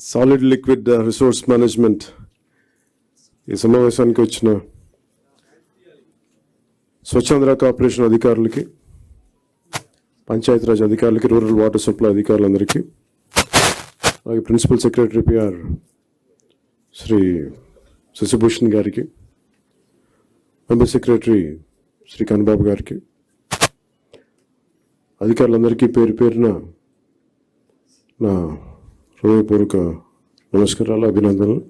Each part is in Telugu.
సాలిడ్ లిక్విడ్ రిసోర్స్ మేనేజ్మెంట్ ఈ సమావేశానికి వచ్చిన స్వచ్ఛాంధ్ర కార్పొరేషన్ అధికారులకి, పంచాయతీరాజ్ అధికారులకి, రూరల్ వాటర్ సప్లై అధికారులందరికీ, అలాగే principal secretary PR Shri Shashibhushan గారికి, మెంబర్ సెక్రటరీ శ్రీ కన్నబాబు గారికి, అధికారులందరికీ పేరు పేరున నా హృదయపూర్వక నమస్కారాలు, అభినందనలు.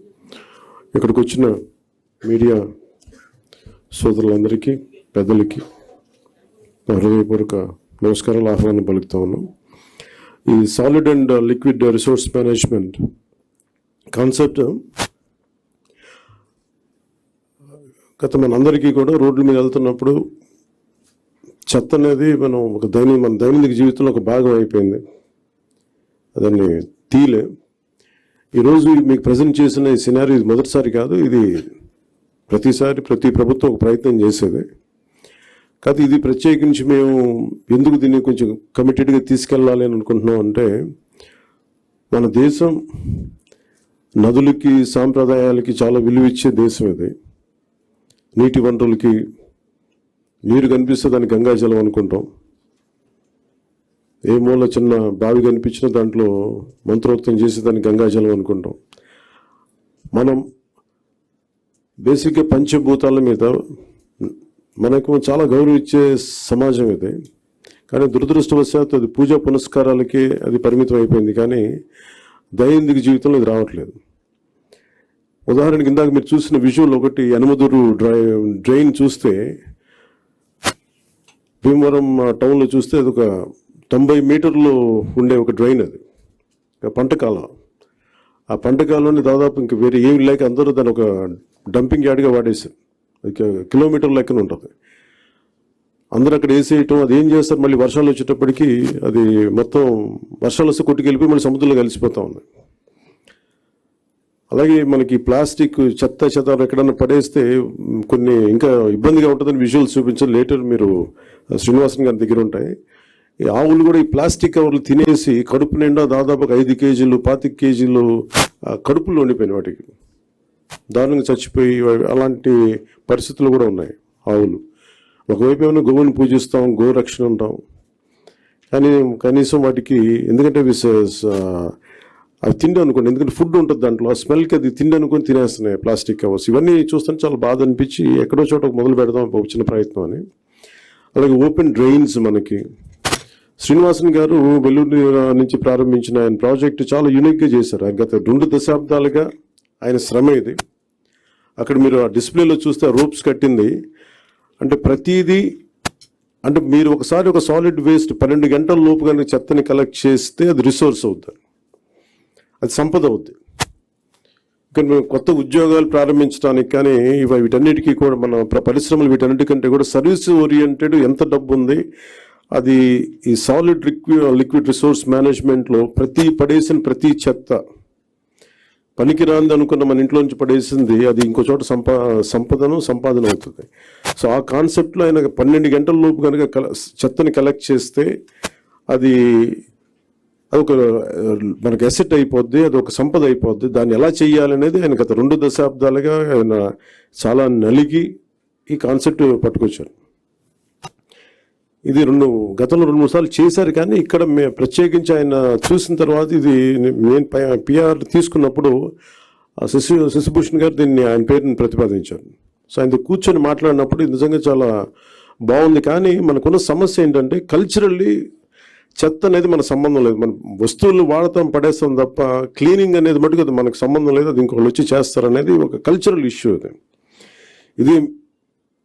ఇక్కడికి వచ్చిన మీడియా సోదరులందరికీ, పెద్దలకి నా హృదయపూర్వక నమస్కారాలు, ఆహ్వానం పలుకుతా ఉన్నాం. ఈ solid and liquid resource management concept గత మనందరికీ కూడా రోడ్ల మీద వెళ్తున్నప్పుడు చెత్త అనేది మన దైనందిక జీవితంలో ఒక భాగం అయిపోయింది. దాన్ని తీలే. ఈరోజు మీకు ప్రజెంట్ చేసిన ఈ సినారీ మొదటిసారి కాదు, ఇది ప్రతిసారి ప్రతి ప్రభుత్వం ఒక ప్రయత్నం చేసేది. కాదు, ఇది ప్రత్యేకించి మేము ఎందుకు దీన్ని కొంచెం కమిటెడ్గా తీసుకెళ్ళాలి అని అనుకుంటున్నాం అంటే, మన దేశం నదులకి, సాంప్రదాయాలకి చాలా విలువ ఇచ్చే దేశం ఇది. నీటి వనరులకి, నీరు కనిపిస్తే దాన్ని గంగాజలం అనుకుంటాం. ఏ మూల చిన్న బావి కనిపించినా దాంట్లో మంత్రోక్తం చేసి దాన్ని గంగాజలం అనుకుంటాం. మనం బేసిక్గా పంచభూతాల మీద మనకు చాలా గౌరవం ఇచ్చే సమాజం ఇది. కానీ దురదృష్టవశాత్తు అది పూజా పునస్కారాలకి అది పరిమితం అయిపోయింది, కానీ దైనందిక జీవితంలో ఇది రావట్లేదు. ఉదాహరణకి ఇందాక మీరు చూసిన విజువల్ ఒకటి, యనమదురు డ్రైన్ చూస్తే, భీమవరం టౌన్లో చూస్తే అది ఒక 90 మీటర్లు ఉండే ఒక డ్రైన్. అది పంటకాలం. ఆ పంటకాలంలో దాదాపు ఇంక వేరే ఏమి లేక అందరూ దాన్ని ఒక డంపింగ్ యార్డ్గా వాడేశారు. అది కిలోమీటర్ లెక్కన ఉంటుంది. అందరూ అక్కడ వేసేయటం, అది ఏం చేస్తారు, మళ్ళీ వర్షాలు వచ్చేటప్పటికి అది మొత్తం వర్షాలు వస్తే కొట్టుకెళ్ళిపోయి మళ్ళీ సముద్రంలో కలిసిపోతూ ఉంది. అలాగే మనకి ప్లాస్టిక్ చెత్త ఎక్కడన్నా పడేస్తే కొన్ని ఇంకా ఇబ్బందిగా ఉంటుందని విజువల్స్ చూపించారు. లేటర్ మీరు శ్రీనివాసన్ గారి దగ్గర ఉంటాయి. ఈ ఆవులు కూడా ఈ ప్లాస్టిక్ కవర్లు తినేసి కడుపు నిండా దాదాపు 5 కేజీలు 25 కేజీలు కడుపులో ఉండిపోయినాయి. వాటికి దారుణంగా చచ్చిపోయి అలాంటి పరిస్థితులు కూడా ఉన్నాయి ఆవులు. ఒకవైపు ఏమైనా గోవుని పూజిస్తాం, గోరక్షణ ఉంటాం, కానీ కనీసం వాటికి ఎందుకంటే అవి తిండి అనుకోండి, ఎందుకంటే ఫుడ్ ఉంటుంది దాంట్లో, ఆ స్మెల్కి అది తిండి అనుకొని తినేస్తున్నాయి ప్లాస్టిక్ కవర్స్. ఇవన్నీ చూస్తుంటే చాలా బాధ అనిపించి ఎక్కడో చోట మొదలు పెడదాం ఒక చిన్న ప్రయత్నం అని. అలాగే ఓపెన్ డ్రైన్స్, మనకి శ్రీనివాసన్ గారు వెల్లూరు నుంచి ప్రారంభించిన ఆయన ప్రాజెక్టు చాలా యూనిక్గా చేశారు. గత 2 దశాబ్దాలుగా ఆయన శ్రమ ఇది. అక్కడ మీరు ఆ డిస్ప్లేలో చూస్తే రూప్స్ కట్టింది అంటే ప్రతిదీ, అంటే మీరు ఒకసారి ఒక సాలిడ్ వేస్ట్ 12 గంటల లోపు కనుక చెత్తని కలెక్ట్ చేస్తే అది రిసోర్స్ అవుతుంది, అది సంపద అవుద్ది. ఇక్కడ మేము కొత్త ఉద్యోగాలు ప్రారంభించడానికి కానీ వీటన్నిటికీ కూడా మన పరిశ్రమలు వీటన్నిటికంటే కూడా సర్వీస్ ఓరియంటెడ్ ఎంత డబ్బు ఉంది, అది ఈ సాలిడ్ లిక్విడ్ రిసోర్స్ మేనేజ్మెంట్లో పడేసిన ప్రతి చెత్త, పనికిరాంది అనుకున్న మన ఇంట్లో నుంచి పడేసింది అది ఇంకో చోట సంపాదన అవుతుంది. సో ఆ కాన్సెప్ట్లో ఆయన 12 గంటల లోపు కనుక చెత్తని కలెక్ట్ చేస్తే అది ఒక మనకు అసెట్ అయిపోద్ది, అది ఒక సంపద అయిపోద్ది. దాన్ని ఎలా చేయాలనేది ఆయన గత 2 దశాబ్దాలుగా ఆయన చాలా నలిగి ఈ కాన్సెప్ట్ పట్టుకొచ్చారు. ఇది గతంలో 2-3 సార్లు చేశారు, కానీ ఇక్కడ ప్రత్యేకించి ఆయన చూసిన తర్వాత ఇది నేను పిఆర్ తీసుకున్నప్పుడు శశిభూషణ్ గారు దీన్ని ఆయన పేరుని ప్రతిపాదించారు. సో ఆయన కూర్చొని మాట్లాడినప్పుడు ఇది నిజంగా చాలా బాగుంది. కానీ మనకున్న సమస్య ఏంటంటే, కల్చరల్లీ చెత్త అనేది మనకు సంబంధం లేదు. మన వస్తువులు వాడతాం, పడేస్తాం తప్ప క్లీనింగ్ అనేది మటుకు అది మనకు సంబంధం లేదు, అది ఇంకొకళ్ళు వచ్చి చేస్తారనేది ఒక కల్చరల్ ఇష్యూ. ఇది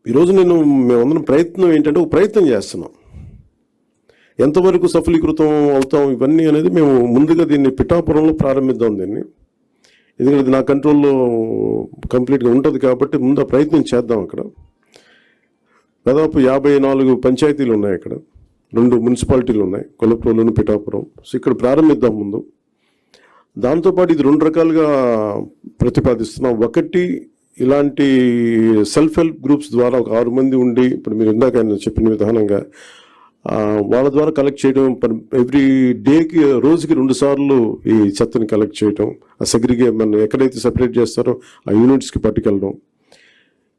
ఈరోజు మేమందరం ప్రయత్నం ఏంటంటే, ఒక ప్రయత్నం చేస్తున్నాం. ఎంతవరకు సఫలీకృతం అవుతాం ఇవన్నీ అనేది మేము ముందుగా దీన్ని పిఠాపురంలో ప్రారంభిద్దాం దీన్ని. ఎందుకంటే ఇది నా కంట్రోల్లో కంప్లీట్గా ఉంటుంది కాబట్టి ముందు ఆ ప్రయత్నం చేద్దాం. అక్కడ దాదాపు 54 పంచాయతీలు ఉన్నాయి, అక్కడ 2 మున్సిపాలిటీలు ఉన్నాయి, కొలప్రోలును పిఠాపురం. సో ఇక్కడ ప్రారంభిద్దాం ముందు. దాంతోపాటు ఇది 2 రకాలుగా ప్రతిపాదిస్తున్నాం. ఒకటి, ఇలాంటి సెల్ఫ్ హెల్ప్ గ్రూప్స్ ద్వారా ఒక 6 మంది ఉండి, ఇప్పుడు మీరు ఇందాక ఆయన చెప్పిన విధానంగా వాళ్ళ ద్వారా కలెక్ట్ చేయడం, ఎవ్రీ డేకి రోజుకి 2 సార్లు ఈ చెత్తని కలెక్ట్ చేయడం, ఆ మన ఎక్కడైతే సెపరేట్ చేస్తారో ఆ యూనిట్స్కి పట్టుకెళ్ళడం.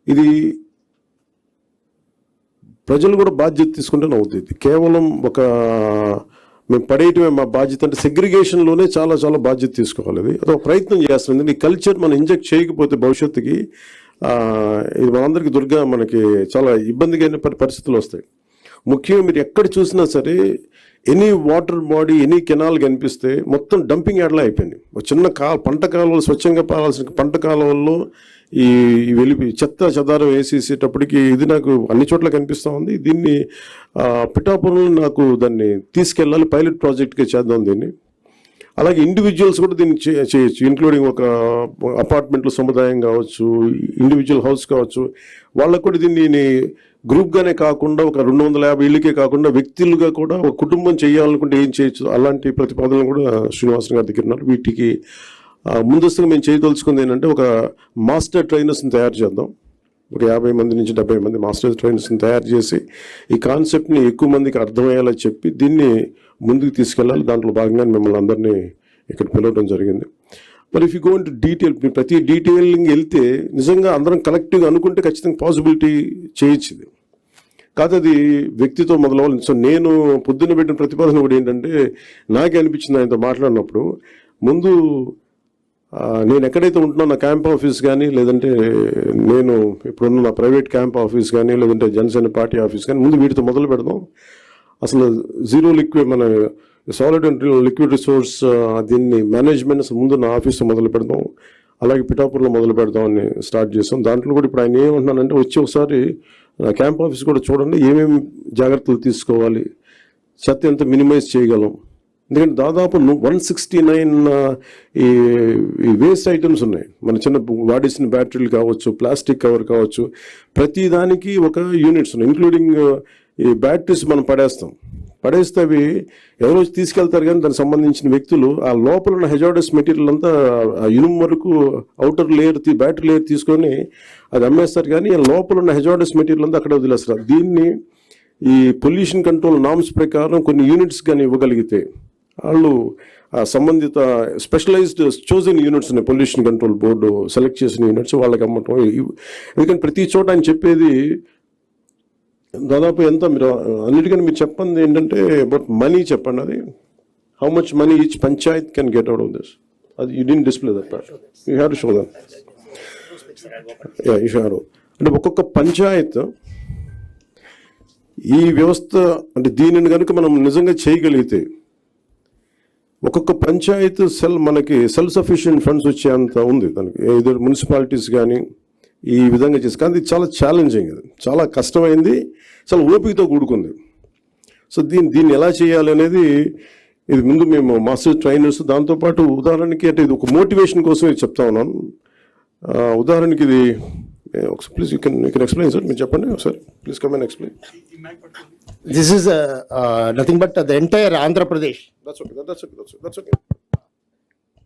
ఇది ప్రజలు కూడా బాధ్యత తీసుకుంటేనే అవుతుంది. కేవలం మేము పడేయటమే మా బాధ్యత అంటే సెగ్రిగేషన్లోనే చాలా చాలా బాధ్యత తీసుకోవాలి. అదొక ప్రయత్నం చేస్తుంది. ఈ కల్చర్ మనం ఇంజెక్ట్ చేయకపోతే భవిష్యత్తుకి ఇది మనందరికీ మనకి చాలా ఇబ్బందిగా పరిస్థితులు వస్తాయి. ముఖ్యంగా మీరు ఎక్కడ చూసినా సరే any water body, any canal కనిపిస్తే మొత్తం డంపింగ్ యార్డ్లా అయిపోయింది. ఒక చిన్న పంట కాలువలు, స్వచ్ఛంగా పారాల్సిన పంట కాలువల్లో ఈ చెత్త చెదారం వేసేసేటప్పటికి ఇది నాకు అన్ని చోట్ల కనిపిస్తూ ఉంది. దీన్ని పిఠాపురంలో నాకు దాన్ని తీసుకెళ్ళాలి, పైలట్ ప్రాజెక్ట్గా చేద్దాం దీన్ని. అలాగే ఇండివిజువల్స్ కూడా దీన్ని చేయొచ్చు, ఇంక్లూడింగ్ ఒక అపార్ట్మెంట్లో సముదాయం కావచ్చు, ఇండివిజువల్ హౌస్ కావచ్చు, వాళ్ళకు కూడా దీన్ని గ్రూప్గానే కాకుండా ఒక 250 ఇళ్ళకే కాకుండా వ్యక్తులుగా కూడా ఒక కుటుంబం చేయాలనుకుంటే ఏం చేయొచ్చు, అలాంటి ప్రతిపాదనలు కూడా శ్రీనివాసన్ గారి దగ్గర ఉన్నారు. వీటికి ముందస్తుగా మేము చేయదలుచుకుంది ఏంటంటే ఒక మాస్టర్ ట్రైనర్స్ని తయారు చేద్దాం. ఒక 50 మంది నుంచి 70 మంది మాస్టర్ ట్రైనర్స్ని తయారు చేసి ఈ కాన్సెప్ట్ని ఎక్కువ మందికి అర్థమయ్యేలా చెప్పి దీన్ని ముందుకు తీసుకెళ్ళాలి. దాంట్లో భాగంగా మిమ్మల్ని అందరినీ ఇక్కడ పిలవడం జరిగింది. మరి if you go into detail, ప్రతి డీటెయిలింగ్ వెళ్తే నిజంగా అందరం కలెక్టివ్గా అనుకుంటే ఖచ్చితంగా పాసిబిలిటీ చేయొచ్చు. ఇది కాదు, అది వ్యక్తితో మొదలవ్వాలి. సో నేను పొద్దున్న పెట్టిన ప్రతిపాదన కూడా ఏంటంటే, నాకే అనిపించింది ఆయనతో మాట్లాడినప్పుడు, ముందు నేను ఎక్కడైతే ఉంటున్నా నా క్యాంప్ ఆఫీస్ కానీ, లేదంటే నేను ఇప్పుడున్న నా ప్రైవేట్ క్యాంప్ ఆఫీస్ కానీ, లేదంటే జనసేన పార్టీ ఆఫీస్ కానీ, ముందు వీటితో మొదలు పెడదాం. అసలు జీరో లిక్విడ్, మన సాలిడ్ అండ్ లిక్విడ్ రిసోర్స్ దీన్ని మేనేజ్మెంట్ అసలు ముందు నా ఆఫీస్తో మొదలు పెడదాం, అలాగే పిఠాపురంలో మొదలు పెడదాం అని స్టార్ట్ చేస్తాం. దాంట్లో కూడా ఇప్పుడు ఆయన ఏమంటున్నానంటే, వచ్చి ఒకసారి క్యాంప్ ఆఫీస్ కూడా చూడండి, ఏమేమి జాగ్రత్తలు తీసుకోవాలి, చెత్త ఎంత మినిమైజ్ చేయగలం. ఎందుకంటే దాదాపు 169 ఈ వేస్ట్ ఐటమ్స్ ఉన్నాయి. మన చిన్న వాడేసిన బ్యాటరీలు కావచ్చు, ప్లాస్టిక్ కవర్ కావచ్చు, ప్రతి దానికి ఒక యూనిట్స్ ఉన్నాయి. ఇంక్లూడింగ్ ఈ బ్యాటరీస్ మనం పడేస్తే అవి ఎవరో తీసుకెళ్తారు, కానీ దానికి సంబంధించిన వ్యక్తులు ఆ లోపల ఉన్న హెజార్డస్ మెటీరియల్ అంతా ఇనుము వరకు అవుటర్ లేయర్, బ్యాటరీ లేయర్ తీసుకొని అది అమ్మేస్తారు, కానీ లోపల ఉన్న హెజార్డస్ మెటీరియల్ అంతా అక్కడే వదిలేస్తారు. దీన్ని ఈ పొల్యూషన్ కంట్రోల్ నామ్స్ ప్రకారం కొన్ని యూనిట్స్ కానీ ఇవ్వగలిగితే, వాళ్ళు సంబంధిత స్పెషలైజ్డ్ చోజన్ యూనిట్స్ ఉన్నాయి, పొల్యూషన్ కంట్రోల్ బోర్డు సెలెక్ట్ చేసిన యూనిట్స్ వాళ్ళకి అమ్మటం. ఎందుకంటే ప్రతి చోట ఆయన చెప్పేది దాదాపు ఎంత, మీరు అన్నిటికన్నా మీరు చెప్పండి ఏంటంటే అబౌట్ మనీ చెప్పండి. అది how much money each panchayat can get out of this. అది you didn't display that part, you have to show that. You have అంటే ఒక్కొక్క పంచాయత్ ఈ వ్యవస్థ అంటే దీనిని కనుక మనం నిజంగా చేయగలిగితే ఒక్కొక్క పంచాయత్ మనకి సెల్ఫ్ సఫిషియెంట్ ఫండ్స్ వచ్చేంత ఉంది. దానికి ఏదో మున్సిపాలిటీస్ కానీ ఈ విధంగా చేసి, కానీ చాలా ఛాలెంజింగ్, అది చాలా కష్టమైంది, చాలా ఓపికతో కూడుకుంది. సో దీన్ని ఎలా చేయాలి అనేది ఇది ముందు మేము మాస్టర్ ట్రైనర్స్, దాంతోపాటు ఉదాహరణకి అంటే ఇది ఒక మోటివేషన్ కోసం ఇది చెప్తా ఉన్నాను. ఉదాహరణకి ఇది please you can explain sir, మీరు చెప్పండి ఒకసారి, please come and explain. This is nothing but the entire Andhra Pradesh. That's okay.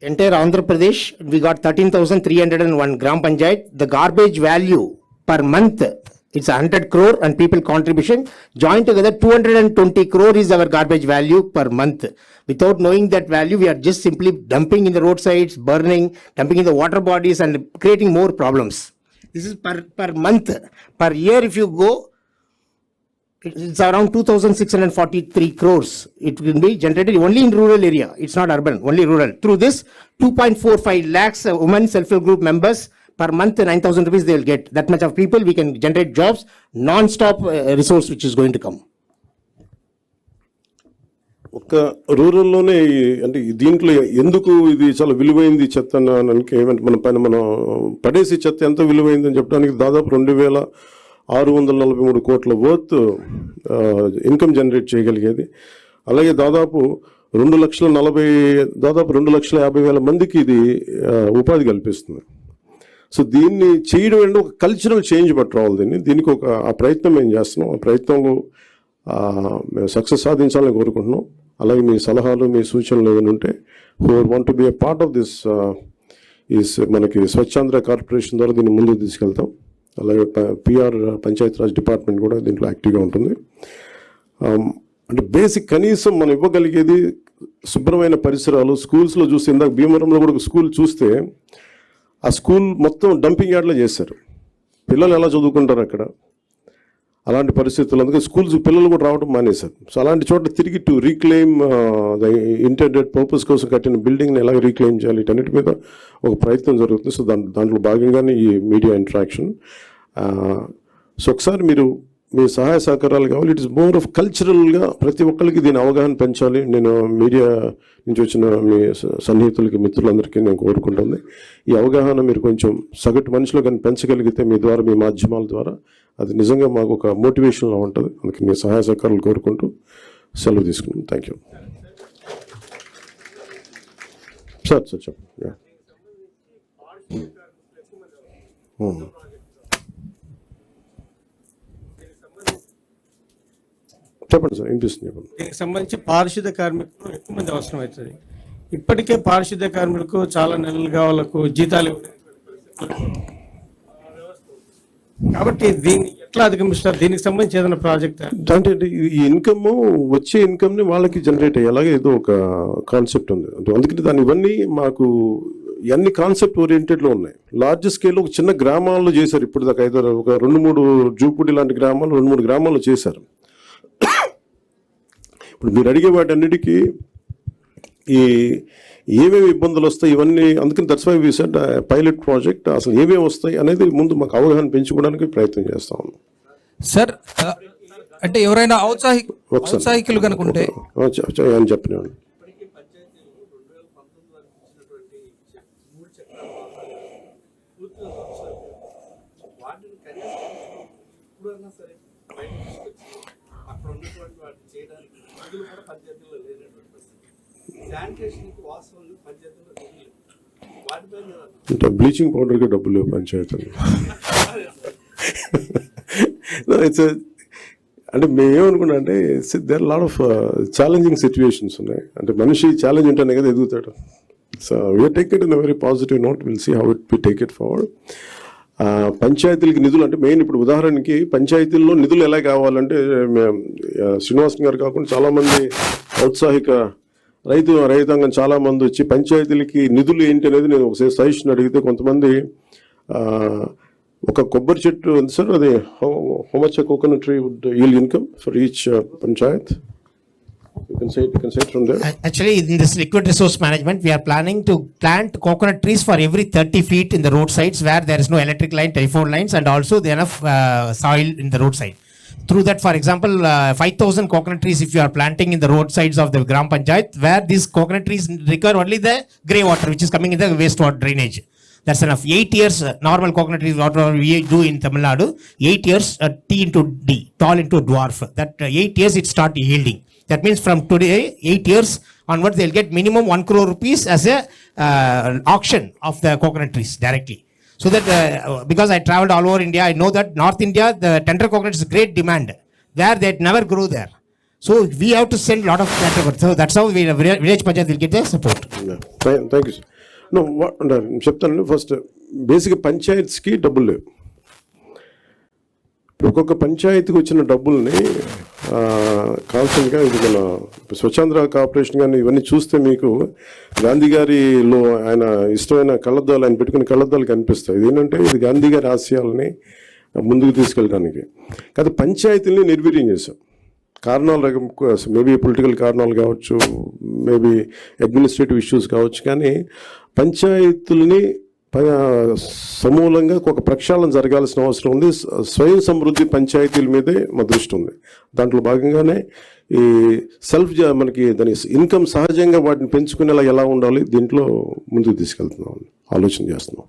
Entire Andhra Pradesh, we got 13,301 gram panchayat. The garbage value per month, it's 100 crore and people contribution. Joined together, 220 crore is our garbage value per month. Without knowing that value, we are just simply dumping in the roadsides, burning, dumping in the water bodies and creating more problems. This is per month. Per year, if you go, it's around 2,643 crores. It will be generated only in rural area. It's not urban, only rural. Through this, 2.45 lakhs women self-help group members per month, 9,000 rupees they will get. That much of people, we can generate jobs, non-stop resource which is going to come. ఒక రూరల్లోనే అంటే దీంట్లో ఎందుకు ఇది చాలా విలువైంది చెత్త అనడానికి ఏమంటే, మనం పడేసి చెత్త ఎంత విలువైంది అని చెప్పడానికి దాదాపు 2,643 కోట్ల వర్త్ ఇన్కమ్ జనరేట్ చేయగలిగేది. అలాగే దాదాపు 2,50,000 మందికి ఇది ఉపాధి కల్పిస్తుంది. సో దీన్ని చేయడం అంటే ఒక కల్చరల్ చేంజ్ పట్టుకోవాలి. దీనికి ఆ ప్రయత్నం మేము చేస్తున్నాం. ఆ ప్రయత్నంలో మేము సక్సెస్ సాధించాలని కోరుకుంటున్నాం. అలాగే మీ సలహాలు, మీ సూచనలు ఏమైనా ఉంటే, who want to be a part of this మనకి స్వచ్ఛాంధ్ర కార్పొరేషన్ ద్వారా దీన్ని ముందుకు తీసుకెళ్తాం. అలాగే PR పంచాయత్ రాజ్ డిపార్ట్మెంట్ కూడా దీంట్లో యాక్టివ్గా ఉంటుంది. అంటే బేసిక్ కనీసం మనం ఇవ్వగలిగేది శుభ్రమైన పరిసరాలు. స్కూల్స్లో చూస్తే, ఇందాక భీమవరంలో కూడా ఒక స్కూల్ చూస్తే ఆ స్కూల్ మొత్తం డంపింగ్ యార్డ్లో చేశారు. పిల్లలు ఎలా చదువుకుంటారు అక్కడ? అలాంటి పరిస్థితులు. అందుకే స్కూల్స్ పిల్లలు కూడా రావడం మానేశారు. సో అలాంటి చోట తిరిగి to reclaim the intended purpose కోసం కట్టిన బిల్డింగ్ని ఎలా రీక్లెయిమ్ చేయాలి, వీటన్నిటి మీద ఒక ప్రయత్నం జరుగుతుంది. సో దాంట్లో భాగంగానే ఈ మీడియా ఇంటరాక్షన్. సో ఒకసారి మీరు మీ సహాయ సహకారాలు కావాలి. ఇట్ ఇస్ మోర్ ఆఫ్ కల్చరల్గా ప్రతి ఒక్కరికి దీని అవగాహన పెంచాలి. నేను మీడియా నుంచి వచ్చిన మీ సన్నిహితులకి, మిత్రులందరికీ నేను కోరుకుంటుంది, ఈ అవగాహన మీరు కొంచెం సగటు మనిషిలో కానీ పెంచగలిగితే మీ ద్వారా, మీ మాధ్యమాల ద్వారా, అది నిజంగా మాకు ఒక మోటివేషన్లా ఉంటుంది. అందుకే మీ సహాయ సహకారాలు కోరుకుంటూ సెలవు తీసుకున్నాం. Thank you sir. చెప్పండి. చెప్పండి సార్, వినిపిస్తుంది. చెప్పండి. దీనికి సంబంధించి పారిశుద్ధ కార్మికులు ఎక్కువ మంది అవసరం అవుతుంది. ఇప్పటికే పారిశుద్ధ కార్మికులకు చాలా నెలలుగా వాళ్ళకు జీతాలు కాబట్టి దీన్ని ఎట్లా అధిగమిస్తారు? దీనికి సంబంధించి ఏదైనా ప్రాజెక్ట్ అంటే ఈ ఇన్కమ్, వచ్చే ఇన్కమ్ని వాళ్ళకి జనరేట్ అయ్యేలాగా ఏదో ఒక కాన్సెప్ట్ ఉంది. అందుకని దాని ఇవన్నీ మాకు ఇవన్నీ కాన్సెప్ట్ ఓరియంటెడ్లో ఉన్నాయి. లార్జ్ స్కేల్లో ఒక చిన్న గ్రామాల్లో చేశారు. ఇప్పుడు దాకా అయితే ఒక 2-3 జూపూడి లాంటి గ్రామాలు 2-3 గ్రామాల్లో చేశారు. ఇప్పుడు మీరు అడిగే వాటన్నిటికీ ఈ ఏమేమి ఇబ్బందులు వస్తాయి ఇవన్నీ, అందుకని that's why we said pilot project. అసలు ఏమేమి వస్తాయి అనేది ముందు మాకు అవగాహన పెంచుకోవడానికి ప్రయత్నం చేస్తా ఉన్నాం సార్. అంటే ఎవరైనా ఔత్సాహికులు కనుకుంటే అని చెప్పినాను. అంటే బ్లీచింగ్ పౌడర్కి డబ్బులు లేవు పంచాయతీలు. అంటే మేమేమనుకున్నా అంటే there lot of challenging situations ఉన్నాయి. అంటే మనిషి ఛాలెంజ్ ఉంటేనే కదా ఎదుగుతాడు. So we are take it in a very positive note. Will see how it we take it forward. పంచాయతీలకి నిధులు అంటే మెయిన్, ఇప్పుడు ఉదాహరణకి పంచాయతీల్లో నిధులు ఎలా కావాలంటే, శ్రీనివాసన్ గారు కాకుండా చాలామంది ఔత్సాహిక రైతాంగం చాలామంది వచ్చి పంచాయతీలకి నిధులు ఏంటి అనేది నేను ఒకసారి సజెషన్ అడిగితే, కొంతమంది ఒక కొబ్బరి చెట్టు ఉంది సార్, అది how much coconut tree would yield income for each panchayat? You can say it from there. Actually, in this liquid resource management, we are planning to plant coconut trees for every 30 feet in the roadsides where there is no electric line, telephone lines, and also there enough soil in the roadside. Through that, for example, 5,000 coconut trees if you are planting in the roadsides of the Gram Panchayat, where these coconut trees require only the grey water which is coming in the wastewater drainage. That's enough. 8 years, normal coconut trees, whatever we do in Tamil Nadu, 8 years, T into D, tall into dwarf. That 8 years it start yielding. That means from today, 8 years onwards, they'll get minimum 1 crore rupees as a auction of the coconut trees directly. So that because I traveled all over India, I know that North India, the tender coconut is great demand. There they never grow there. So we have to send a lot of tender. So that's how village panchayat will get the support. Thank you, sir. No, చెప్తాను. ఫస్ట్ బేసిక్ పంచాయత్స్కి డబ్బులు లేవు. ఒక్కొక్క పంచాయతీకి వచ్చిన డబ్బుల్ని కాన్స్టెంట్గా, ఇది మన స్వచ్ఛాంధ్ర కార్పొరేషన్ కానీ ఇవన్నీ చూస్తే మీకు గాంధీ గారిలో ఆయన ఇష్టమైన కళ్ళద్దాలు, ఆయన పెట్టుకునే కళ్ళద్దాలు కనిపిస్తాయి. ఇది ఏంటంటే ఇది గాంధీ గారి ఆశయాలని ముందుకు తీసుకెళ్ళడానికి. కాదు, పంచాయతీలని నిర్వీర్యం చేశాం. కారణాలు మేబీ పొలిటికల్ కారణాలు కావచ్చు, మేబీ అడ్మినిస్ట్రేటివ్ ఇష్యూస్ కావచ్చు, కానీ పంచాయతీలని సమూలంగా ఒక ప్రక్షాళన జరగాల్సిన అవసరం ఉంది. స్వయం సమృద్ధి పంచాయతీల మీదే మా దృష్టి ఉంది. దాంట్లో భాగంగానే ఈ మనకి దాని ఇన్కమ్ సహజంగా వాటిని పెంచుకునేలా ఎలా ఉండాలి, దీంట్లో ముందుకు తీసుకెళ్తున్నాం, ఆలోచన చేస్తున్నాం.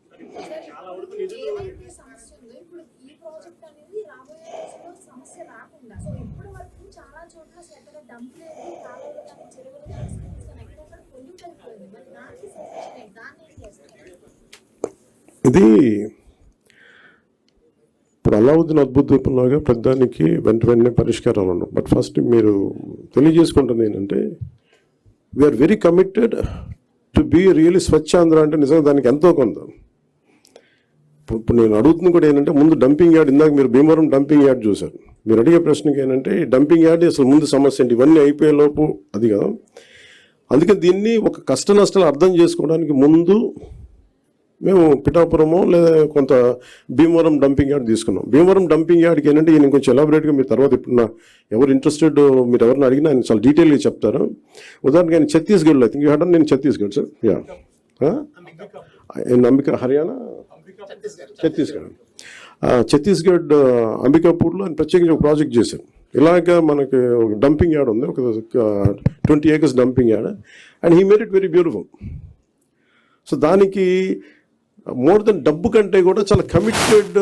ఇది ఇప్పుడు అల్లావుద్దీన్ అద్భుత దీపంలాగా పెద్దానికి వెంటనే పరిష్కారాలు ఉండవు. బట్ ఫస్ట్ మీరు తెలియజేసుకుంటుంది ఏంటంటే, we are very committed to be really Swachhandhra. అంటే నిజంగా దానికి ఎంతో కొంత. ఇప్పుడు నేను అడుగుతుంది కూడా ఏంటంటే, ముందు డంపింగ్ యార్డ్, ఇందాక మీరు భీమవరం డంపింగ్ యార్డ్ చూశారు. మీరు అడిగే ప్రశ్నకి ఏంటంటే డంపింగ్ యార్డ్ అసలు ముందు సమస్య ఏంటి, ఇవన్నీ అయిపోయేలోపు అది కదా. అందుకని దీన్ని ఒక కష్ట నష్టాలు అర్థం చేసుకోవడానికి ముందు మేము పిఠాపురము లేదా కొంత భీమవరం డంపింగ్ యార్డ్ తీసుకున్నాం. భీమవరం డంపింగ్ యార్డ్కి ఏంటంటే నేను కొంచెం ఎలాబరేట్గా మీరు తర్వాత ఇప్పుడు ఎవరు ఇంట్రెస్టెడ్ మీరు ఎవరిని అడిగినా ఆయన చాలా డీటెయిల్గా చెప్తారు. ఉదాహరణకి ఆయన ఛత్తీస్గఢ్లో ఐ థింక్ యూ హ్యాడ్ నేను ఛత్తీస్గఢ్ సార్ అంబికా హర్యానా ఛత్తీస్గఢ్ అంబికాపూర్లో ఆయన ప్రత్యేకంగా ఒక ప్రాజెక్ట్ చేశారు. ఇలాగా మనకి ఒక డంపింగ్ యార్డ్ ఉంది, ఒక 20 acres dumping yard, and he made it very beautiful. So దానికి మోర్ దెన్ డబ్బు కంటే కూడా చాలా కమిటెడ్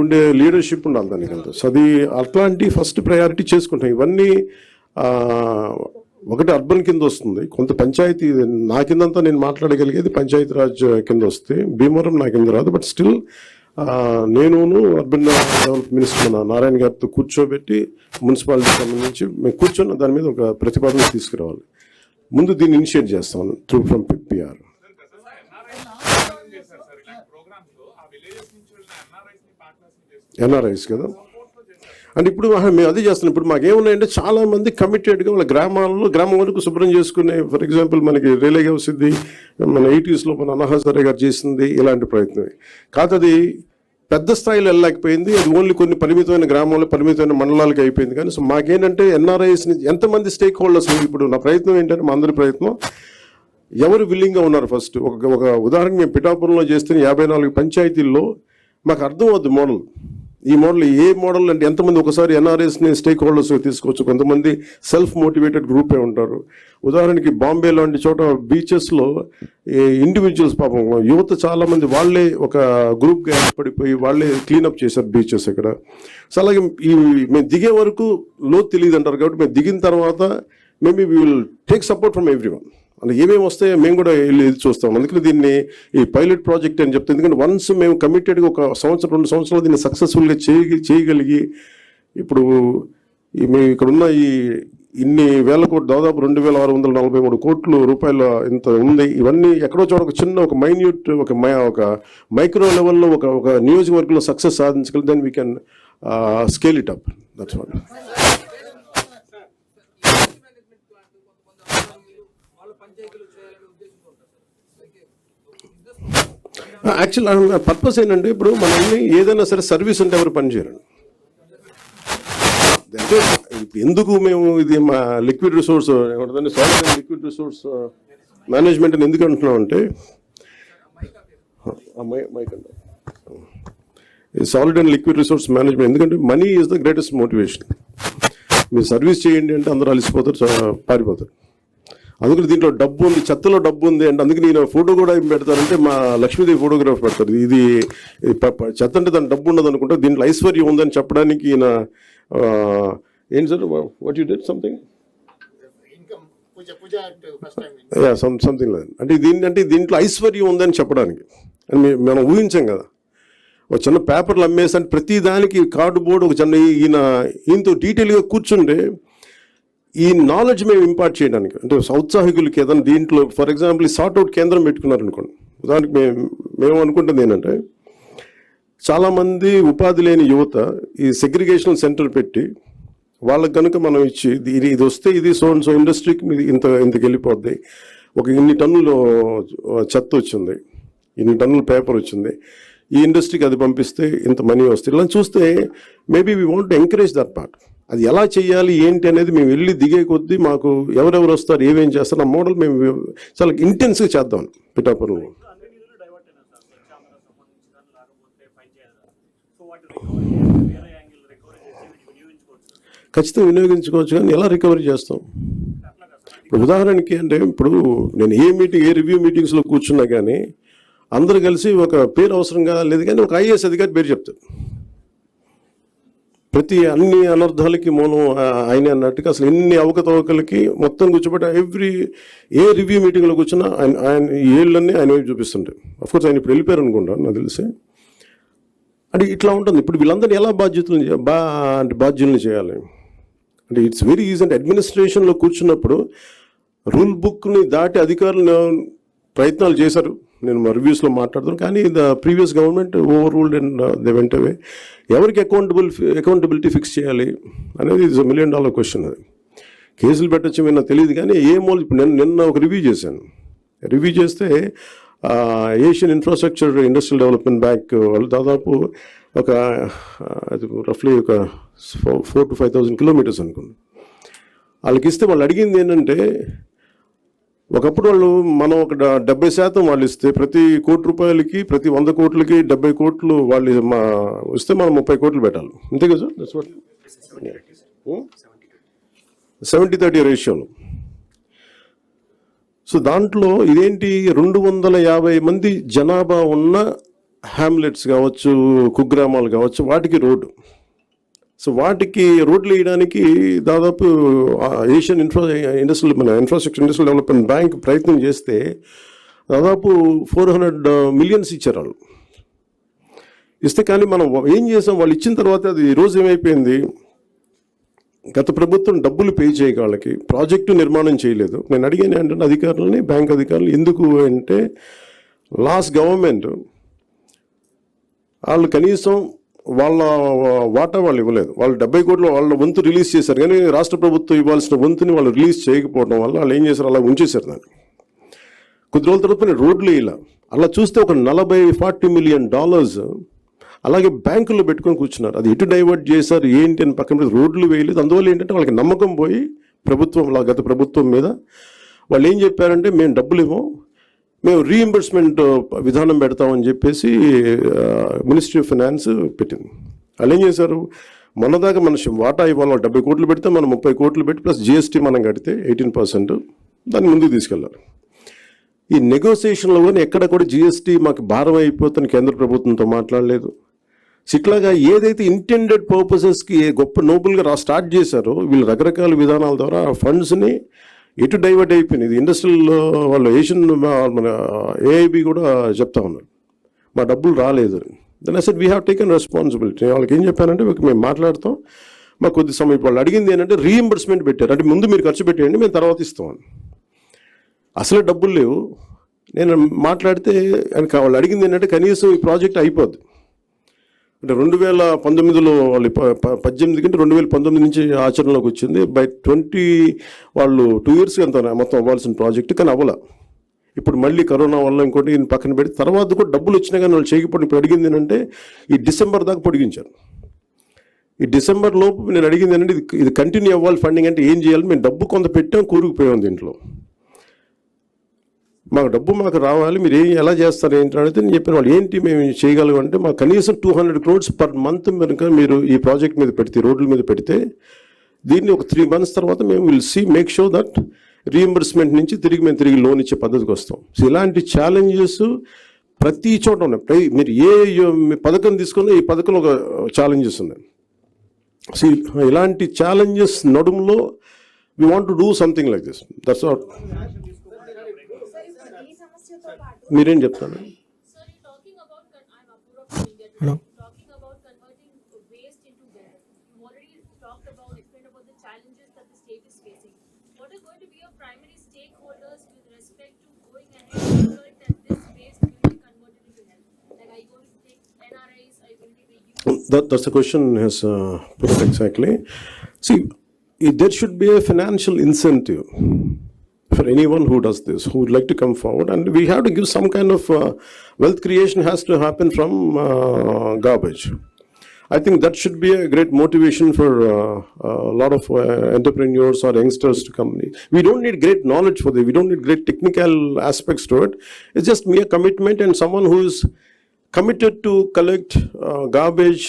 ఉండే లీడర్షిప్ ఉండాలి దానికి అంతా. సో అది అట్లాంటి ఫస్ట్ ప్రయారిటీ చేసుకుంటాం. ఇవన్నీ ఒకటి అర్బన్ కింద వస్తుంది, కొంత పంచాయతీ నా కిందంతా నేను మాట్లాడగలిగేది పంచాయతీ రాజ్ కింద వస్తే, భీమవరం నా కింద రాదు. బట్ స్టిల్ నేను అర్బన్ డెవలప్ మినిస్టర్ నారాయణ గారితో కూర్చోబెట్టి మున్సిపాలిటీకి సంబంధించి మేము కూర్చొని దాని మీద ఒక ప్రతిపాదన తీసుకురావాలి. ముందు దీన్ని ఇనిషియేట్ చేస్తాను త్రూ ఫ్రమ్ పిఆర్. ఎన్ఆర్ఐస్ కదా. అంటే ఇప్పుడు మేము అదే చేస్తున్నాం. ఇప్పుడు మాకేమున్నాయంటే చాలా మంది కమిటెడ్గా వాళ్ళ గ్రామం వరకు శుభ్రం చేసుకునే, ఫర్ ఎగ్జాంపుల్ మనకి రైల్వే హౌస్ ఇది మన 80s మన అన్నహాసరే గారు చేసింది ఇలాంటి ప్రయత్నం కాదు. అది పెద్ద స్థాయిలో వెళ్ళలేకపోయింది, అది ఓన్లీ కొన్ని పరిమితమైన గ్రామాల్లో పరిమితమైన మండలాలకి అయిపోయింది. కానీ సో మాకేంటంటే ఎన్ఆర్ఐస్ని ఎంతమంది స్టేక్ హోల్డర్స్, ఇప్పుడు నా ప్రయత్నం ఏంటంటే మా అందరి ప్రయత్నం ఎవరు విల్లింగ్గా ఉన్నారు. ఫస్ట్ ఒక ఉదాహరణ మేము పిఠాపురంలో చేస్తే 54 పంచాయతీల్లో మాకు అర్థం అవుద్ది మోడల్. ఈ మోడల్ ఏ మోడల్ అంటే ఎంతమంది ఒకసారి ఎన్ఆర్ఎస్ని స్టేక్ హోల్డర్స్ తీసుకోవచ్చు, కొంతమంది సెల్ఫ్ మోటివేటెడ్ గ్రూపే ఉంటారు. ఉదాహరణకి బాంబే లాంటి చోట బీచెస్లో ఇండివిజువల్స్ పాపం యువత చాలామంది వాళ్ళే ఒక గ్రూప్గా ఏర్పడిపోయి వాళ్ళే క్లీనప్ చేశారు బీచెస్ ఇక్కడ. సో అలాగే మేము దిగే వరకు లోతు తెలియదు అంటారు కాబట్టి మేము దిగిన తర్వాత maybe we will take support from everyone. అంటే ఏమేమి వస్తాయో మేము కూడా వెళ్ళి చూస్తాం. అందుకని దీన్ని ఈ పైలట్ ప్రాజెక్ట్ అని చెప్తాం. ఎందుకంటే వన్స్ మేము కమిటెడ్గా ఒక 1-2 సంవత్సరాలు దీన్ని సక్సెస్ఫుల్గా చేయగలిగి ఇప్పుడు మేము ఇక్కడ ఉన్న ఇన్ని వేల కోట్లు, దాదాపు 2,643 కోట్ల రూపాయల ఇంత ఉంది. ఇవన్నీ ఎక్కడో చోట ఒక చిన్న ఒక మైన్యూట్ ఒక మైక్రో లెవెల్లో ఒక నియోజకవర్గంలో సక్సెస్ సాధించగలిగి then we can scale it up. That's what. Actual purpose ఏంటంటే ఇప్పుడు మనల్ని ఏదైనా సరే సర్వీస్ అంటే ఎవరు పనిచేయరండి. అంటే ఎందుకు మేము ఇది మా లిక్విడ్ రిసోర్స్ ఏమంటుందండి solid and liquid resource management అని ఎందుకు అంటున్నాం అంటే solid and liquid resource management ఎందుకంటే money is the greatest motivation. మీరు సర్వీస్ చేయండి అంటే అందరూ అలసిపోతారు, పారిపోతారు. అందుకని దీంట్లో డబ్బు ఉంది, చెత్తలో డబ్బు ఉంది అంటే అందుకే నేను ఫోటో కూడా ఏం పెడతానంటే మా లక్ష్మీదేవి ఫోటోగ్రాఫ్ పెడతారు. ఇది చెత్త అంటే దాని డబ్బు ఉండదు అనుకుంటే దీంట్లో ఐశ్వర్యం ఉందని చెప్పడానికి ఈయన ఏంటి sir what you did something something లేదు అంటే దీంట్లో ఐశ్వర్యం ఉందని చెప్పడానికి అని మనం ఊహించాం కదా. ఒక చిన్న పేపర్లు అమ్మేసి అంటే ప్రతి దానికి కార్డు బోర్డు ఒక చిన్న ఈయనతో డీటెయిల్గా కూర్చుంటే ఈ నాలెడ్జ్ మేము ఇంపార్ట్ చేయడానికి అంటే ఔత్సాహికులకి ఏదైనా దీంట్లో ఫర్ ఎగ్జాంపుల్ ఈ సార్ట్అవుట్ కేంద్రం పెట్టుకున్నారు అనుకోండి. ఉదాహరణకి మేము అనుకుంటుంది ఏంటంటే చాలామంది ఉపాధి లేని యువత ఈ సెగ్రిగేషన్ సెంటర్ పెట్టి వాళ్ళకి కనుక మనం ఇచ్చి ఇది వస్తే ఇది సో ఇండస్ట్రీకి ఇంతకు వెళ్ళిపోద్ది, ఒక ఇన్ని టన్నులు చెత్త వచ్చింది, ఇన్ని టన్నుల పేపర్ వచ్చింది, ఈ ఇండస్ట్రీకి అది పంపిస్తే ఇంత మనీ వస్తుంది. ఇలా చూస్తే maybe we want to encourage that part. అది ఎలా చేయాలి ఏంటి అనేది మేము వెళ్ళి దిగే కొద్దీ మాకు ఎవరెవరు వస్తారు ఏమేం చేస్తారు ఆ మోడల్ మేము చాలా ఇంటెన్స్గా చేద్దాం పిఠాపురంలో. ఖచ్చితంగా వినియోగించుకోవచ్చు, కానీ ఎలా రికవరీ చేస్తాం? ఇప్పుడు ఉదాహరణకి అంటే ఇప్పుడు నేను ఏ రివ్యూ మీటింగ్స్లో కూర్చున్నా కానీ అందరూ కలిసి ఒక పేరు అవసరంగా లేదు కానీ ఒక ఐఏఎస్ అధికారి పేరు చెప్తారు. అన్ని అనర్థాలకి మూలం ఆయన అన్నట్టుగా అసలు ఎన్ని అవకతవకలకి మొత్తం కూర్చోబెట్టి ఏ రివ్యూ మీటింగ్లో కూర్చున్నా ఆయన ఏళ్ళన్నీ ఆయన వైపు చూపిస్తుంటారు. అఫ్కోర్స్ ఆయన ఇప్పుడు వెళ్ళిపోయారు అనుకుంటా నాకు తెలిసి. అంటే ఇట్లా ఉంటుంది. ఇప్పుడు వీళ్ళందరినీ ఎలా బాధ్యుల్ని చేయాలి అంటే ఇట్స్ వెరీ ఈజీ. అంటే అడ్మినిస్ట్రేషన్లో కూర్చున్నప్పుడు రూల్ బుక్ని దాటి అధికారులు ప్రయత్నాలు చేశారు, నేను రివ్యూస్లో మాట్లాడుతాను, కానీ the previous government overruled and they went away. ఎవరికి అకౌంటబిలిటీ ఫిక్స్ చేయాలి అనేది ఇస్ $1 million క్వశ్చన్. అది కేసులు పెట్టచ్చు నాకు తెలియదు, కానీ ఇప్పుడు నిన్న ఒక రివ్యూ చేశాను. రివ్యూ చేస్తే Asian infrastructure industrial development bank వాళ్ళు దాదాపు ఒక రఫ్లీ ఒక 4,000 to 5,000 kilometers అనుకోండి. వాళ్ళకి ఇస్తే వాళ్ళు అడిగింది ఏంటంటే, ఒకప్పుడు వాళ్ళు మనం ఒక 70% వాళ్ళు ఇస్తే ప్రతి ₹1,00,00,000కి ప్రతి 100 కోట్లకి 70 కోట్లు వాళ్ళు ఇస్తే మనం 30 కోట్లు పెట్టాలి. అంతే కదా సార్? 70-30 రేషియోలో. సో దాంట్లో ఇదేంటి 250 మంది జనాభా ఉన్న హ్యామ్లెట్స్ కావచ్చు, కుగ్రామాలు కావచ్చు, వాటికి రోడ్డు. సో వాటికి రోడ్లు వేయడానికి దాదాపు Asian infrastructure industrial development bank ప్రయత్నం చేస్తే దాదాపు 400 million ఇచ్చారు వాళ్ళు ఇస్తే. కానీ మనం ఏం చేసాం, వాళ్ళు ఇచ్చిన తర్వాత అది ఈరోజు ఏమైపోయింది, గత ప్రభుత్వం డబ్బులు పే చేయక వాళ్ళకి ప్రాజెక్టు నిర్మాణం చేయలేదు. నేను అడిగాను ఏంటంటే అధికారులని, బ్యాంక్ అధికారులు, ఎందుకు అంటే లాస్ట్ గవర్నమెంట్ వాళ్ళు కనీసం వాళ్ళ వాటా వాళ్ళు ఇవ్వలేదు. వాళ్ళు 70 కోట్లు వాళ్ళ వంతు రిలీజ్ చేశారు, కానీ రాష్ట్ర ప్రభుత్వం ఇవ్వాల్సిన వంతుని వాళ్ళు రిలీజ్ చేయకపోవడం వల్ల వాళ్ళు ఏం చేశారు, అలా ఉంచేశారు దాన్ని. కొద్ది రోజుల తర్వాత రోడ్లు ఇలా అలా చూస్తే ఒక $40-40 million అలాగే బ్యాంకుల్లో పెట్టుకొని కూర్చున్నారు. అది ఎటు డైవర్ట్ చేశారు ఏంటి అని పక్కన పెట్టి రోడ్లు వేయలేదు. అందువల్ల ఏంటంటే వాళ్ళకి నమ్మకం పోయి గత ప్రభుత్వం మీద వాళ్ళు ఏం చెప్పారంటే, మేము డబ్బులు ఇవ్వం, మేము రీఎంబర్స్మెంట్ విధానం పెడతామని చెప్పేసి మినిస్ట్రీ ఆఫ్ ఫైనాన్స్ పెట్టింది. వాళ్ళు ఏం చేశారు, మొన్నదాకా మన వాటా ఇవ్వాలి 70 కోట్లు పెడితే మనం 30 కోట్లు పెట్టి ప్లస్ GST మనం కడితే 18% దాన్ని ముందుకు తీసుకెళ్ళాలి. ఈ నెగోసియేషన్లో కానీ ఎక్కడ కూడా GST మాకు భారం అయిపోతుంది కేంద్ర ప్రభుత్వంతో మాట్లాడలేదు. ఇట్లాగా ఏదైతే ఇంటెండెడ్ పర్పసెస్కి గొప్ప నోబుల్గా స్టార్ట్ చేశారో వీళ్ళు రకరకాల విధానాల ద్వారా ఆ ఫండ్స్ని ఎటు డైవర్ట్ అయిపోయింది. ఇది ఇండస్ట్రియల్ వాళ్ళు ఏషియన్ మన AIB కూడా చెప్తా ఉన్నారు, మా డబ్బులు రాలేదు. Then I said we have taken responsibility. వాళ్ళకి ఏం చెప్పానంటే, మేము మాట్లాడతాం, మాకు కొద్ది సమయం వాళ్ళు అడిగింది ఏంటంటే రీఎంబర్స్మెంట్ పెట్టారు, అంటే ముందు మీరు ఖర్చు పెట్టేయండి, మేము తర్వాత ఇస్తామని. అసలే డబ్బులు లేవు. నేను మాట్లాడితే వాళ్ళు అడిగింది ఏంటంటే కనీసం ఈ ప్రాజెక్ట్ అయిపోద్ది అంటే 2019లో వాళ్ళు 18 కంటే 2019 నుంచి ఆచరణలోకి వచ్చింది. బై 20 వాళ్ళు 2 years అంత మొత్తం అవ్వాల్సిన ప్రాజెక్టు, కానీ అవ్వాల. ఇప్పుడు మళ్ళీ కరోనా వల్ల ఇంకోటి పక్కన పెట్టి తర్వాత కూడా డబ్బులు వచ్చినా కానీ వాళ్ళు చేయకపోవడం. ఇప్పుడు అడిగింది ఏంటంటే ఈ డిసెంబర్ దాకా పొడిగించారు. ఈ డిసెంబర్ లోపు నేను అడిగింది ఏంటంటే ఇది కంటిన్యూ అవ్వాలి ఫండింగ్, అంటే ఏం చేయాలి, మేము డబ్బు కొంత పెట్టాం, కూరుకుపోయాం దీంట్లో, మాకు డబ్బు మాకు రావాలి, మీరు ఎలా చేస్తారు ఏంటి అడిగితే నేను చెప్పిన వాళ్ళు ఏంటి మేము చేయగలం అంటే, మాకు కనీసం 200 crores పర్ మంత్ కనుక మీరు ఈ ప్రాజెక్ట్ మీద పెడితే, రోడ్ల మీద పెడితే, దీన్ని ఒక 3 months తర్వాత మేము will make sure that reimbursement నుంచి మేము తిరిగి లోన్ ఇచ్చే పద్ధతికి వస్తాం. సో ఇలాంటి ఛాలెంజెస్ ప్రతి చోట ఉన్నాయి. మీరు పథకం తీసుకున్నా ఈ పథకంలో ఒక ఛాలెంజెస్ ఉన్నాయి. సో ఇలాంటి ఛాలెంజెస్ నడుములో we want to do something like this. That's what. మీరేం చెప్తాను? Hello. That's the question has put it exactly. See, there should be a financial incentive for anyone who does this, who would like to come forward, and we have to give some kind of wealth creation has to happen from garbage. I think that should be a great motivation for a lot of entrepreneurs or youngsters to come. We don't need great knowledge for this. We don't need great technical aspects to it. It's just mere commitment and someone who is committed to collect garbage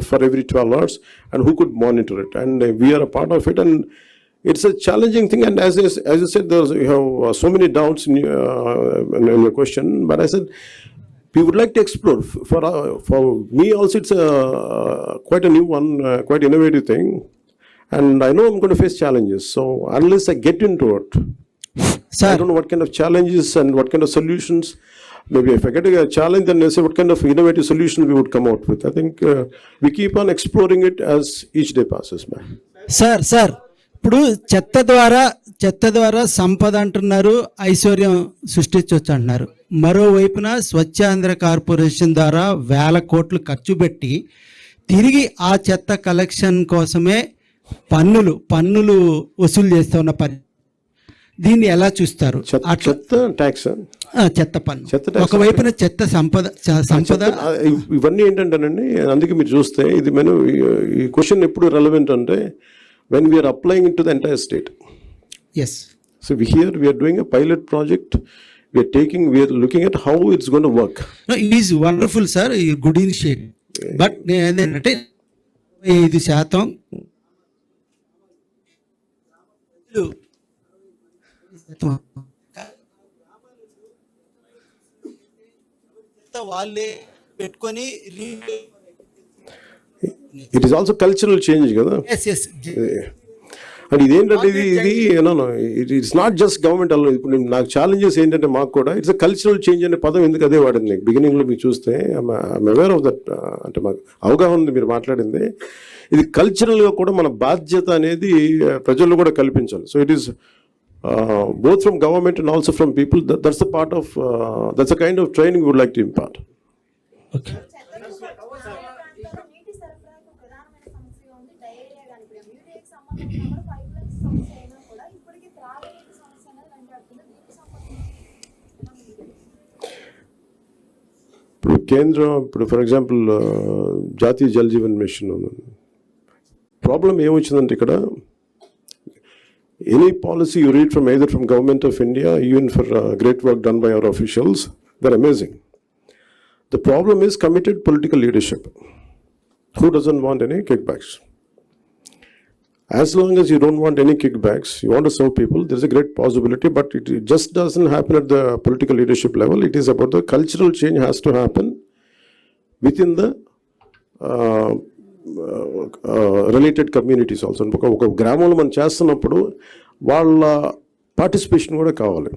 for every 12 hours and who could monitor it. And we are a part of it. And it's a challenging thing. And as you said, you have so many doubts in your question. But I said, we would like to explore. For me also, it's quite a new one, quite innovative thing. And I know I'm going to face challenges. So unless I get into it, I don't know what kind of challenges and what kind of solutions. Maybe if I get a challenge, then I say what kind of innovative solution we would come out with. I think we keep on exploring it as each day passes by. Sir ఇప్పుడు చెత్త ద్వారా సంపద అంటున్నారు, ఐశ్వర్యం సృష్టించవచ్చు అంటున్నారు. మరోవైపున స్వచ్ఛాంధ్ర కార్పొరేషన్ ద్వారా వేల కోట్లు ఖర్చు పెట్టి తిరిగి ఆ చెత్త కలెక్షన్ కోసమే పన్నులు వసూలు చేస్తూ ఉన్న దీన్ని ఎలా చూస్తారు? చెత్త ట్యాక్స్, చెత్త పన్ను ఒకవైపున చెత్త సంపద ఇవన్నీ ఏంటంటేనండి, అందుకే మీరు చూస్తే ఇది ఈ క్వశ్చన్ ఎప్పుడు రెలవెంట్ అంటే when we are applying it to the entire state. Yes. So we are doing a pilot project. We are looking at how it's going to work. No, it is wonderful, sir. Good initiative. But ఏంటంటే 5% వాళ్ళే పెట్టుకొని it is also cultural change కదా. అండ్ ఇదేంటంటే ఇది it it's not just government అలా. ఇప్పుడు నాకు ఛాలెంజెస్ ఏంటంటే మాకు కూడా ఇట్స్ అ కల్చరల్ చేంజ్ అనే పదం ఎందుకు అదే వాడింది బిగినింగ్లో మీరు చూస్తే. ఐఎమ్ అవేర్ ఆఫ్ దట్, అంటే మాకు అవగాహన ఉంది మీరు మాట్లాడింది. ఇది కల్చరల్గా కూడా మన బాధ్యత అనేది ప్రజల్లో కూడా కల్పించాలి. So it is both from government and also from people. That's a part of that's a kind of training we would like to impart. Okay. ఇప్పుడు కేంద్రం ఫర్ ఎగ్జాంపుల్ జాతీయ జల్ జీవన్ మిషన్ ప్రాబ్లం ఏమొచ్చిందంటే ఇక్కడ any policy you read from either from government of India, even for great work done by our officials, they're amazing. The problem is committed political leadership. Who doesn't want any kickbacks? As long as you don't want any kickbacks, you want to serve people, there's a great possibility, but it just doesn't happen at the political leadership level. It is about the cultural change has to happen within the related communities also. ఒక గ్రామంలో మనం చేస్తున్నప్పుడు వాళ్ళ పార్టిసిపేషన్ కూడా కావాలి.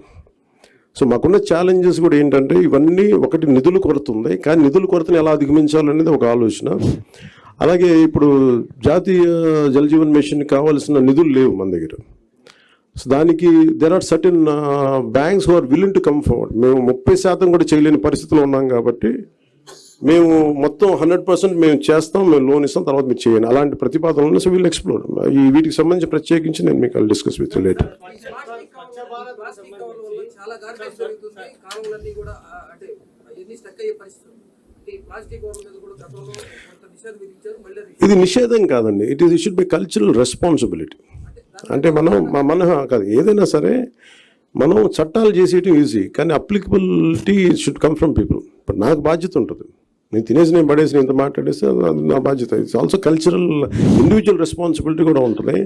సో మాకున్న ఛాలెంజెస్ కూడా ఏంటంటే ఇవన్నీ ఒకటి నిధుల కొరత ఉంది, కానీ నిధుల కొరతను ఎలా అధిగమించాలనేది ఒక ఆలోచన. అలాగే ఇప్పుడు జాతీయ జల్ జీవన్ మిషన్ కావాల్సిన నిధులు లేవు మన దగ్గర. సో దానికి there are certain banks who are willing to come forward. మేము 30% కూడా చేయలేని పరిస్థితిలో ఉన్నాం కాబట్టి మేము మొత్తం 100% మేము చేస్తాం, మేము లోన్ ఇస్తాం, తర్వాత మీరు చేయండి అలాంటి ప్రతిపాదనలు. సో వీళ్ళు ఎక్స్ప్లోర్ ఈ వీటికి సంబంధించి ప్రత్యేకించి నేను మీకు డిస్కస్ విత్ లేటర్. ఇది నిషేధం కాదండి, it should be cultural responsibility. అంటే మన కాదు ఏదైనా సరే మనం చట్టాలు చేసేయటం ఈజీ, కానీ applicability should come from people. ఇప్పుడు నాకు బాధ్యత ఉంటుంది, నేను తినేసి నేను పడేసి ఇంత మాట్లాడేస్తే అది నా బాధ్యత. It's also cultural individual responsibility కూడా ఉంటుంది.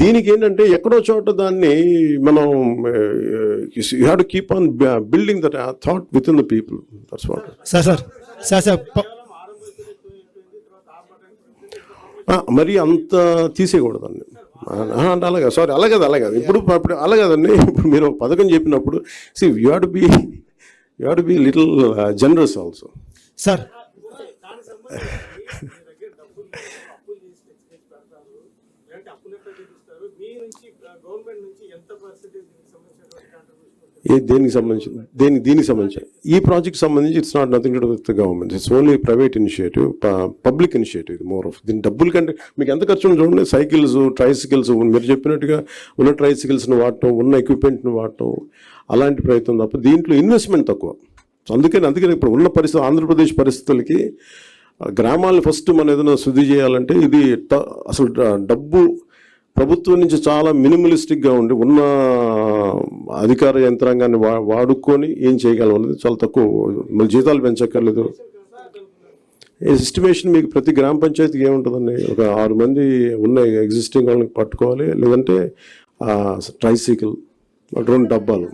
దీనికి ఏంటంటే ఎక్కడో చోట దాన్ని మనం you have to keep on building that thought with in the people. That's what. Sir మరి అంత తీసేయకూడదండి అంటే అలాగే. సారీ అలాగే ఇప్పుడు అలాగదండి. ఇప్పుడు మీరు పథకం చెప్పినప్పుడు you have to be little generous also. Sir దీనికి సంబంధించి ఈ ప్రాజెక్ట్ సంబంధించి it's not nothing to do with government. It's only private initiative, public initiative. ఇది మోర్ ఆఫ్ దీని డబ్బుల కంటే మీకు ఎంత ఖర్చు చూడండి. సైకిల్స్, ట్రైసికల్స్, మీరు చెప్పినట్టుగా ఉన్న ట్రైసికల్స్ని వాడటం, ఉన్న ఎక్విప్మెంట్ని వాడటం, అలాంటి ప్రయత్నం తప్ప దీంట్లో ఇన్వెస్ట్మెంట్ తక్కువ. అందుకని ఇప్పుడు ఉన్న పరిస్థితి ఆంధ్రప్రదేశ్ పరిస్థితులకి గ్రామాలను ఫస్ట్ మనం ఏదైనా శుద్ధి చేయాలంటే ఇది అసలు డబ్బు ప్రభుత్వం నుంచి చాలా మినిమలిస్టిక్గా ఉండి ఉన్న అధికార యంత్రాంగాన్ని వాడుకొని ఏం చేయగలం అనేది చాలా తక్కువ. మళ్ళీ జీతాలు పెంచక్కర్లేదు. ఎస్టిమేషన్ మీకు ప్రతి గ్రామ పంచాయతీకి ఏముంటుందండి, ఒక 6 మంది ఉన్న ఎగ్జిస్టింగ్ వాళ్ళని పట్టుకోవాలి, లేదంటే ట్రైసైకిల్ 2 డబ్బాలు.